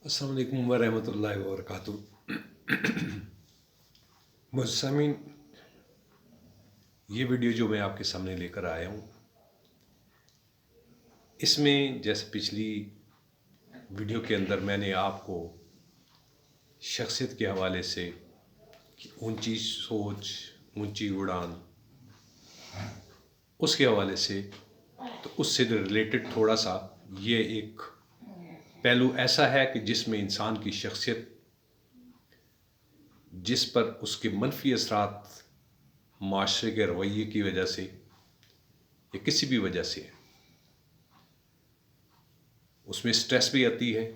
السلام علیکم ورحمۃ اللہ وبرکاتہ۔ مجسمین، یہ ویڈیو جو میں آپ کے سامنے لے کر آیا ہوں، اس میں جیسے پچھلی ویڈیو کے اندر میں نے آپ کو شخصیت کے حوالے سے اونچی سوچ، اونچی اڑان، اس کے حوالے سے، تو اس سے ریلیٹڈ تھوڑا سا یہ ایک پہلو ایسا ہے کہ جس میں انسان کی شخصیت، جس پر اس کے منفی اثرات معاشرے کے رویے کی وجہ سے یا کسی بھی وجہ سے، اس میں سٹریس بھی آتی ہے،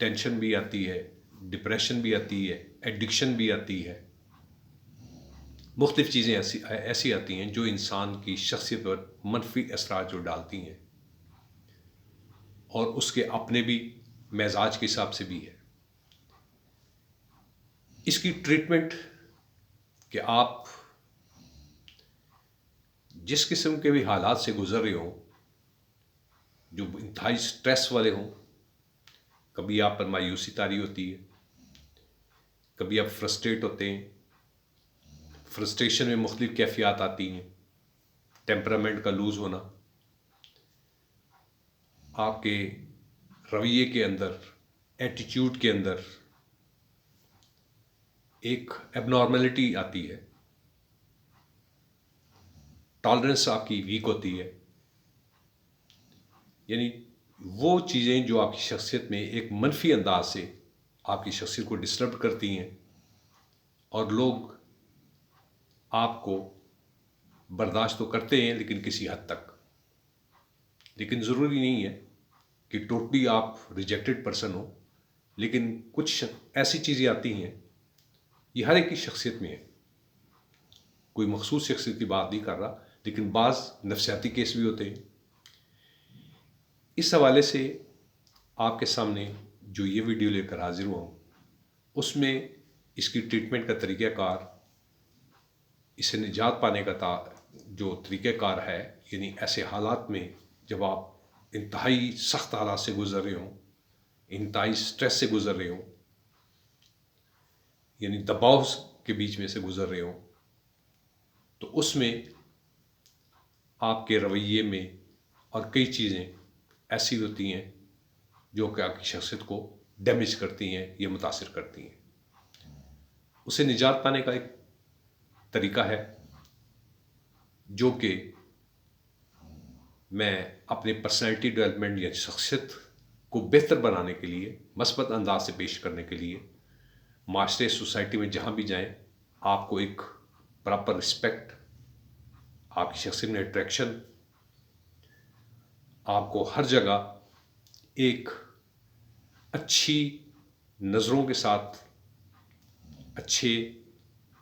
ٹینشن بھی آتی ہے، ڈپریشن بھی آتی ہے، ایڈکشن بھی آتی ہے، مختلف چیزیں ایسی آتی ہیں جو انسان کی شخصیت پر منفی اثرات جو ڈالتی ہیں، اور اس کے اپنے بھی مزاج کے حساب سے بھی ہے۔ اس کی ٹریٹمنٹ کہ آپ جس قسم کے بھی حالات سے گزر رہے ہوں، جو انتہائی سٹریس والے ہوں، کبھی آپ پر مایوسی طاری ہوتی ہے، کبھی آپ فرسٹریٹ ہوتے ہیں، فرسٹریشن میں مختلف کیفیات آتی ہیں، ٹیمپرامنٹ کا لوز ہونا، آپ کے رویے کے اندر، ایٹیٹیوڈ کے اندر ایک ایب نارملٹی آتی ہے، ٹالرنس آپ کی ویک ہوتی ہے، یعنی وہ چیزیں جو آپ کی شخصیت میں ایک منفی انداز سے آپ کی شخصیت کو ڈسٹرب کرتی ہیں، اور لوگ آپ کو برداشت تو کرتے ہیں لیکن کسی حد تک، لیکن ضروری نہیں ہے کہ ٹوٹلی آپ ریجیکٹڈ پرسن ہو، لیکن کچھ ایسی چیزیں آتی ہیں، یہ ہر ایک کی شخصیت میں ہے، کوئی مخصوص شخصیت کی بات نہیں کر رہا، لیکن بعض نفسیاتی کیس بھی ہوتے ہیں۔ اس حوالے سے آپ کے سامنے جو یہ ویڈیو لے کر حاضر ہوا ہوں، اس میں اس کی ٹریٹمنٹ کا طریقہ کار، اس سے نجات پانے کا جو طریقہ کار ہے، یعنی ایسے حالات میں جب آپ انتہائی سخت حالات سے گزر رہے ہوں، انتہائی سٹریس سے گزر رہے ہوں، یعنی دباؤ کے بیچ میں سے گزر رہے ہوں، تو اس میں آپ کے رویے میں اور کئی چیزیں ایسی ہوتی ہیں جو کہ آپ کی شخصیت کو ڈیمیج کرتی ہیں یا متاثر کرتی ہیں۔ اسے نجات پانے کا ایک طریقہ ہے جو کہ میں اپنے پرسنالٹی ڈیولپمنٹ یا شخصیت کو بہتر بنانے کے لیے، مثبت انداز سے پیش کرنے کے لیے، معاشرے سوسائٹی میں جہاں بھی جائیں آپ کو ایک پراپر رسپیکٹ، آپ کی شخصیت میں اٹریکشن، آپ کو ہر جگہ ایک اچھی نظروں کے ساتھ، اچھے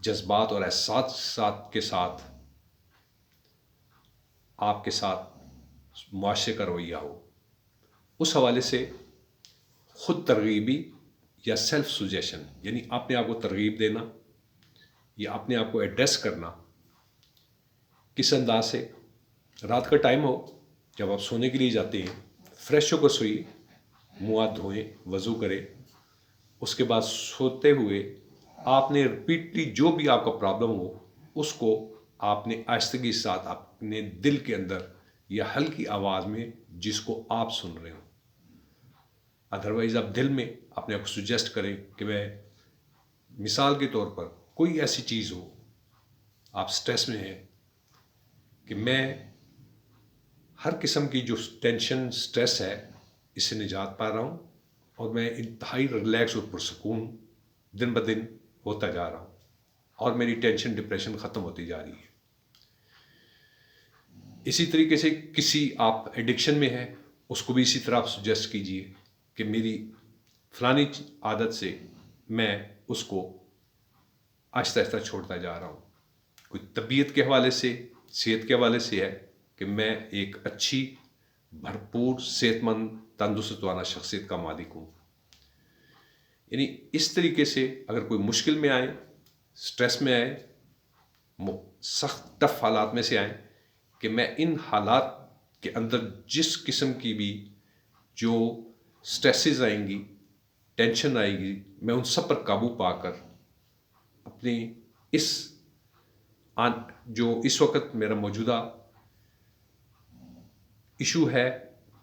جذبات اور احساسات کے ساتھ آپ کے ساتھ معاشرے کا رویہ ہو، اس حوالے سے خود ترغیبی یا سیلف سجیشن، یعنی اپنے آپ کو ترغیب دینا یا اپنے آپ کو ایڈریس کرنا، کس انداز سے، رات کا ٹائم ہو، جب آپ سونے کے لیے جاتے ہیں، فریش ہو کر سوئیے، منہ ہاتھ دھوئیں، وضو کریں، اس کے بعد سوتے ہوئے آپ نے ریپیٹلی جو بھی آپ کا پرابلم ہو، اس کو آپ نے آہستگی کے ساتھ اپنے دل کے اندر یا ہلکی آواز میں، جس کو آپ سن رہے ہو، ادروائز آپ دل میں اپنے آپ کو سجیسٹ کریں کہ میں، مثال کے طور پر کوئی ایسی چیز ہو، آپ سٹریس میں ہیں کہ میں ہر قسم کی جو ٹینشن، سٹریس ہے، اس سے نجات پا رہا ہوں، اور میں انتہائی ریلیکس اور پرسکون دن بدن ہوتا جا رہا ہوں، اور میری ٹینشن، ڈپریشن ختم ہوتی جا رہی ہے۔ اسی طریقے سے کسی آپ ایڈکشن میں ہیں، اس کو بھی اسی طرح آپ سجیسٹ کیجئے کہ میری فلانی عادت سے میں اس کو آہستہ آہستہ چھوڑتا جا رہا ہوں۔ کوئی طبیعت کے حوالے سے، صحت کے حوالے سے ہے کہ میں ایک اچھی، بھرپور، صحت مند، تندرست والا شخصیت کا مالک ہوں۔ یعنی اس طریقے سے اگر کوئی مشکل میں آئے، سٹریس میں آئے، سخت ٹف حالات میں سے آئیں، کہ میں ان حالات کے اندر جس قسم کی بھی جو سٹریسز آئیں گی، ٹینشن آئے گی، میں ان سب پر قابو پا کر اپنی جو اس وقت میرا موجودہ ایشو ہے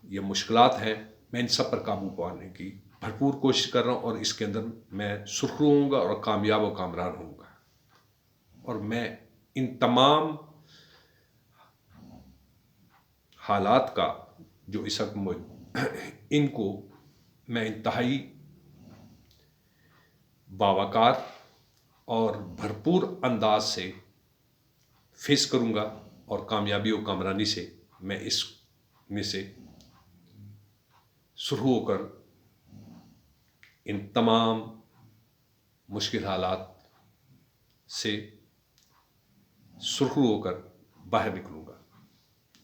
یا مشکلات ہیں، میں ان سب پر قابو پانے کی بھرپور کوشش کر رہا ہوں، اور اس کے اندر میں سرخرو ہوں گا اور کامیاب و کامران ہوں گا. اور میں ان تمام حالات کا جو اس وقت ان کو میں انتہائی باوقار اور بھرپور انداز سے فیس کروں گا، اور کامیابی و کامرانی سے میں اس میں سے سرخرو ہو کر ان تمام مشکل حالات سے سرخرو ہو کر باہر نکلوں گا.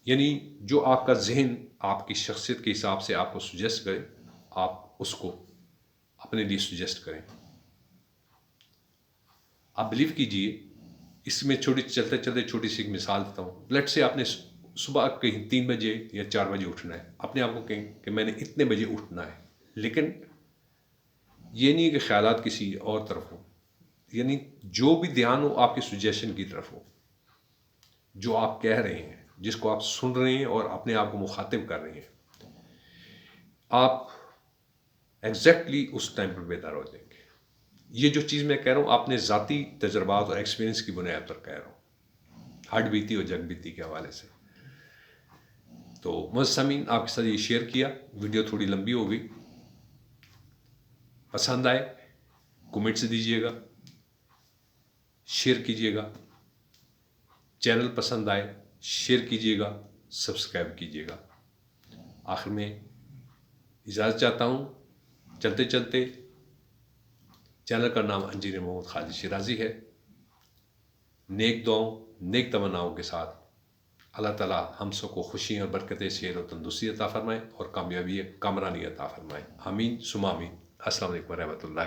یعنی جو آپ کا ذہن آپ کی شخصیت کے حساب سے آپ کو سجیسٹ کرے، آپ اس کو اپنے لیے سجیسٹ کریں. آپ بلیو کیجئے، اس میں چلتے چلتے چھوٹی سی ایک مثال دیتا ہوں. لیٹ سے آپ نے صبح کہیں 3 بجے یا 4 بجے اٹھنا ہے، اپنے آپ کو کہیں کہ میں نے اتنے بجے اٹھنا ہے، لیکن یہ نہیں کہ خیالات کسی اور طرف ہو. یعنی جو بھی دھیان ہو آپ کی سجیشن کی طرف ہو، جو آپ کہہ رہے ہیں، جس کو آپ سن رہے ہیں اور اپنے آپ کو مخاطب کر رہے ہیں، آپ ایگزیکٹلی اس ٹائم پر بیدار ہو جائیں گے. یہ جو چیز میں کہہ رہا ہوں اپنے ذاتی تجربات اور ایکسپیرینس کی بنیاد پر کہہ رہا ہوں، ہڈ بیتی اور جگ بیتی کے حوالے سے. تو مستمعین، آپ کے ساتھ یہ شیئر کیا. ویڈیو تھوڑی لمبی ہو گئی، پسند آئے کمنٹس دیجیے گا، شیئر کیجیے گا. چینل پسند آئے شیئر کیجیے گا، سبسکرائب کیجیے گا. آخر میں اجازت چاہتا ہوں. چلتے چلتے، چینل کا نام انجینئر محمد خالد شیرازی ہے. نیک دعاؤں، نیک تمناؤں کے ساتھ اللہ تعالیٰ ہم سب کو خوشی اور برکتیں، صحت و تندرستی عطا فرمائے اور کامیابی کامرانی عطا فرمائے. آمین ثم آمین. السلام علیکم ورحمۃ اللہ.